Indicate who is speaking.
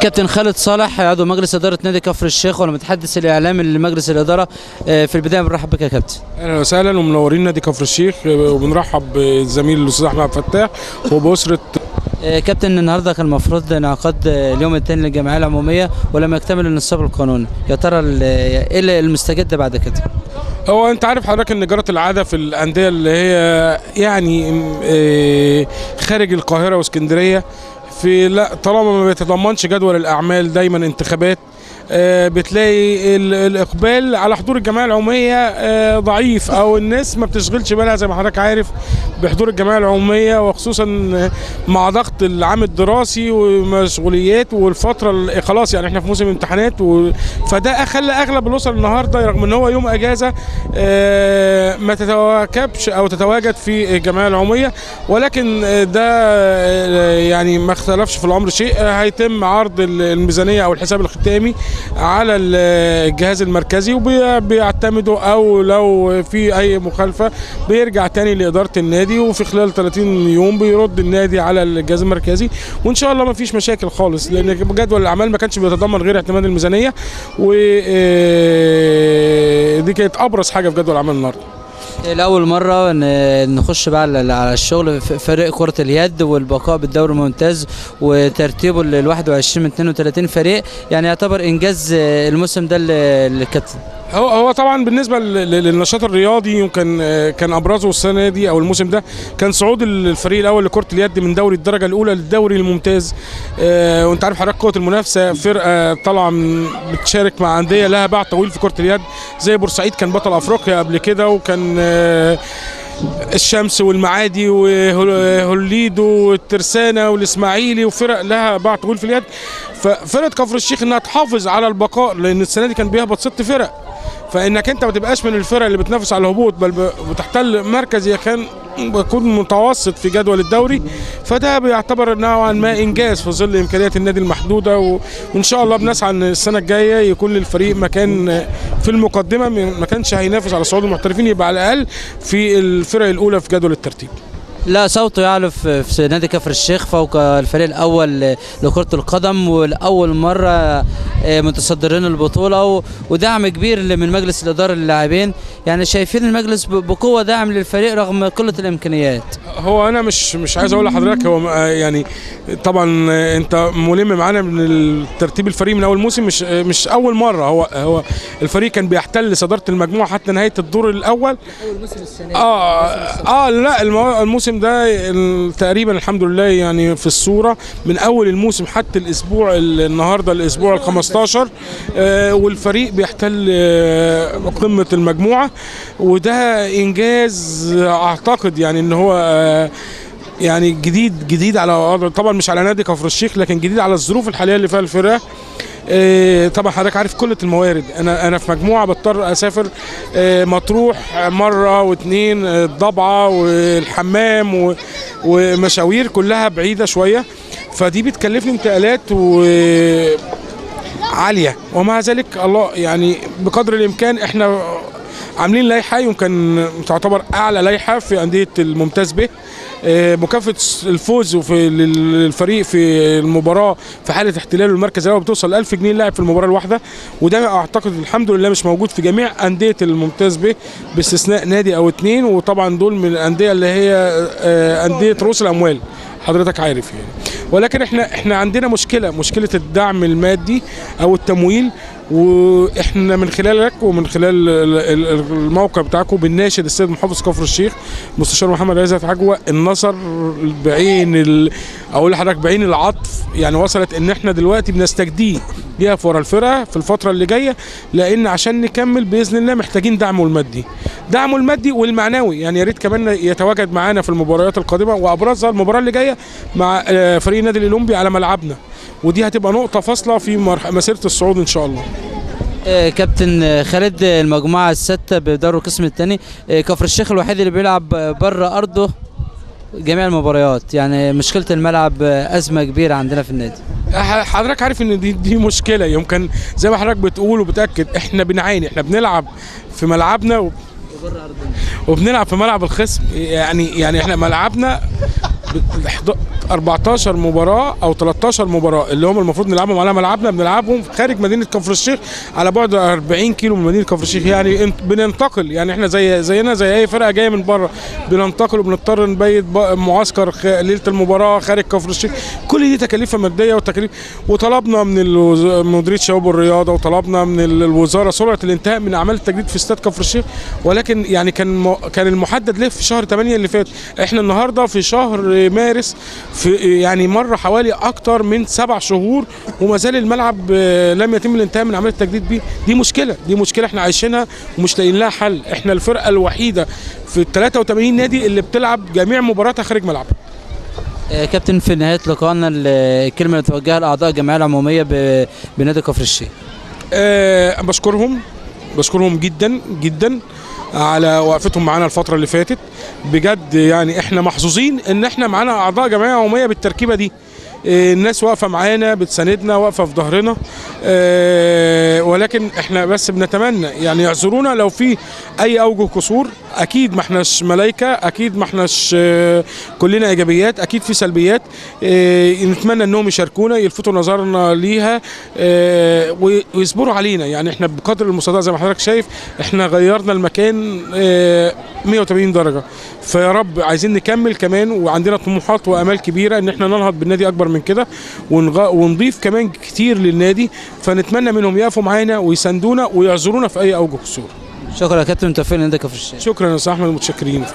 Speaker 1: كابتن خالد صالح عضو مجلس اداره نادي كفر الشيخ والمتحدث الاعلامي لمجلس الاداره. في البدايه بنرحب بك يا كابتن.
Speaker 2: اهلا وسهلا ومنورين نادي كفر الشيخ، وبنرحب بالزميل الاستاذ احمد فتاح وباسره.
Speaker 1: كابتن النهارده كان المفروض انعقاد اليوم الثاني للجمعيه العموميه ولم يكتمل النصاب القانوني، يا ترى ايه المستجد بعد كده؟
Speaker 2: هو انت عارف حضرتك ان جرت العاده في الانديه اللي هي يعني خارج القاهره واسكندريه، في لا طالما ما بيتضمنش جدول الاعمال دايما انتخابات، بتلاقي الاقبال على حضور الجمعيه العموميه ضعيف، او الناس ما بتشغلش بالها زي ما حضرتك عارف بحضور الجمعيه العموميه، وخصوصا مع ضغط العام الدراسي ومشغوليات والفتره خلاص يعني احنا في موسم امتحانات، فده خلى اغلب الاسر النهارده رغم ان هو يوم اجازه ما تتواكبش او تتواجد في الجمعيه العموميه، ولكن ده يعني ما اختلفش في الامر شيء. هيتم عرض الميزانيه او الحساب الختامي على الجهاز المركزي، وبيعتمدوا او لو في اي مخالفه بيرجع تاني لاداره النادي، وفي خلال 30 يوم بيرد النادي على الجهاز المركزي، وان شاء الله ما فيش مشاكل خالص، لان جدول الاعمال ما كانش بيتضمن غير اعتماد الميزانيه، ودي كانت ابرز حاجه في جدول الاعمال النهارده.
Speaker 1: لأول مرة نخش بقى على الشغل في فريق كرة اليد والبقاء بالدوري الممتاز وترتيبه ال 21 من 32 فريق، يعني يعتبر إنجاز الموسم ده للكابتن.
Speaker 2: هو طبعا بالنسبه للنشاط الرياضي يمكن كان ابرزه السنه دي او الموسم ده كان صعود الفريق الاول لكره اليد من دوري الدرجه الاولى للدوري الممتاز. وانت عارف حضرتك قوه المنافسه، فرقه طالعه بتشارك مع انديه لها باع طويل في كره اليد، زي بورسعيد كان بطل افريقيا قبل كده، وكان الشمس والمعادي وهوليدو والترسانه والاسماعيلي، وفرق لها باع طويل في اليد. ففرقه كفر الشيخ انها تحافظ على البقاء، لان السنه دي كان بيهبط 6 فرق، فانك انت ما تبقاش من الفرق اللي بتنافس على الهبوط بل بتحتل مركز كان بيكون متوسط في جدول الدوري، فده بيعتبر نوعا ما انجاز في ظل امكانيات النادي المحدوده، وان شاء الله بنسعى ان السنه الجايه يكون للفريق مكان في المقدمه، ما كانش هينافس على صعود المحترفين يبقى على الاقل في الفرق الاولى في جدول الترتيب.
Speaker 1: لا صوته يعلو في نادي كفر الشيخ فوق الفريق الاول لكرة القدم، ولاول مرة متصدرين البطولة، ودعم كبير من مجلس الاداره للاعبين، يعني شايفين المجلس بقوة دعم للفريق رغم قلة الامكانيات.
Speaker 2: هو انا مش عايز اقول لحضرتك، هو يعني طبعا انت ملم معانا من الترتيب الفريق من اول موسم، مش اول مرة، هو الفريق كان بيحتل صدارة المجموعة حتى نهاية الدور الاول.
Speaker 1: اول موسم السنة دي.
Speaker 2: لا الموسم ده تقريبا الحمد لله يعني في الصورة من أول الموسم حتى الأسبوع النهاردة الأسبوع ال15، والفريق بيحتل قمة المجموعة، وده إنجاز أعتقد يعني إن هو يعني جديد على طبعا مش على نادي كفر الشيخ، لكن جديد على الظروف الحالية اللي فيها الفرقة. طبعا حضرتك عارف قله الموارد، انا في مجموعه بضطر اسافر مطروح مره واثنين، الضبعه والحمام ومشاوير كلها بعيده شويه، فدي بتكلفني انتقالات عاليه، ومع ذلك الله يعني بقدر الامكان احنا عاملين لائحه يمكن تعتبر اعلى لائحه في انديه الممتاز به، مكافاه الفوز في الفريق في المباراه في حاله احتلال المركز الاول بتوصل 1000 جنيه اللاعب في المباراه الواحده، وده اعتقد الحمد لله مش موجود في جميع انديه الممتاز به باستثناء نادي او اتنين، وطبعا دول من الانديه اللي هي انديه رؤوس الاموال حضرتك عارف يعني. ولكن احنا عندنا مشكله الدعم المادي او التمويل، واحنا من خلالك ومن خلال الموقع بتاعكم بنناشد السيد محافظ كفر الشيخ مستشار محمد عزت عجوة النصر بعين اقول لحضرتك بعين العطف، يعني وصلت ان احنا دلوقتي بنستجديه يقف ورا الفرقه في الفتره اللي جايه، لان عشان نكمل باذن الله محتاجين دعمه المادي والمعنوي، يعني يا ريت كمان يتواجد معانا في المباريات القادمه، وابرزها المباراه اللي جايه مع فريق النادي الاولمبي على ملعبنا، ودي هتبقى نقطه فاصله في مسيره الصعود ان شاء الله.
Speaker 1: كابتن خالد، المجموعه السادسه بدور القسم الثاني، كفر الشيخ الوحيد اللي بيلعب بره ارضه جميع المباريات، يعني مشكله الملعب ازمه كبيره عندنا في النادي.
Speaker 2: حضرتك عارف ان دي مشكله، يمكن زي ما حضرتك بتقول وبتاكد احنا بنعاني، احنا بنلعب في ملعبنا وبنلعب في ملعب الخصم، يعني احنا ملعبنا 14 مباراه او 13 مباراه اللي هم المفروض نلعبهم على ملعبنا بنلعبهم خارج مدينه كفر الشيخ على بعد 40 كيلو من مدينه كفر الشيخ. يعني بننتقل، يعني احنا زينا زي اي فرقه جايه من بره، بننتقل وبنضطر نبيت معسكر ليله المباراه خارج كفر الشيخ. كل دي تكاليف ماديه وتكاليف، وطلبنا من مديريه الشباب والرياضه وطلبنا من الوزاره سرعه الانتهاء من اعمال التجديد في استاد كفر الشيخ، ولكن يعني كان المحدد له في شهر 8 اللي فات. احنا النهارده في شهر مارس، في يعني مر حوالي اكتر من 7 شهور وما زال الملعب لم يتم الانتهاء من عمليه التجديد بيه. دي مشكله احنا عايشينها ومش لاقيين لها حل. احنا الفرقه الوحيده في ال 83 نادي اللي بتلعب جميع مباراتها خارج ملعبها.
Speaker 1: كابتن، في نهايه لقائنا الكلمه اللي توجهها لاعضاء الجمعيه العموميه بنادي كفر الشيخ.
Speaker 2: بشكرهم جدا جدا على وقفتهم معانا الفتره اللي فاتت. بجد يعني احنا محظوظين ان احنا معانا اعضاء جمعيه عموميه بالتركيبه دي. الناس واقفه معانا بتساندنا، واقفه في ظهرنا، ولكن احنا بس بنتمنى يعني يعذرونا لو في اي اوجه قصور. اكيد ما احناش ملايكه، اكيد ما احناش كلنا ايجابيات، اكيد في سلبيات. نتمنى انهم يشاركونا، يلفتوا نظرنا ليها، ويصبروا علينا. يعني احنا بقدر المستطاع زي ما حضرتك شايف احنا غيرنا المكان 180 درجه. فيا رب عايزين نكمل كمان، وعندنا طموحات وامال كبيره ان احنا ننهض بالنادي اكبر من كده، ونضيف كمان كتير للنادي. فنتمنى منهم يقفوا معانا ويساندونا ويعذرونا في اي اوجه قصور.
Speaker 1: شكرا يا كابتن، متوفقين لنادي كفر الشيخ.
Speaker 2: شكرا يا استاذ احمد، متشكرين.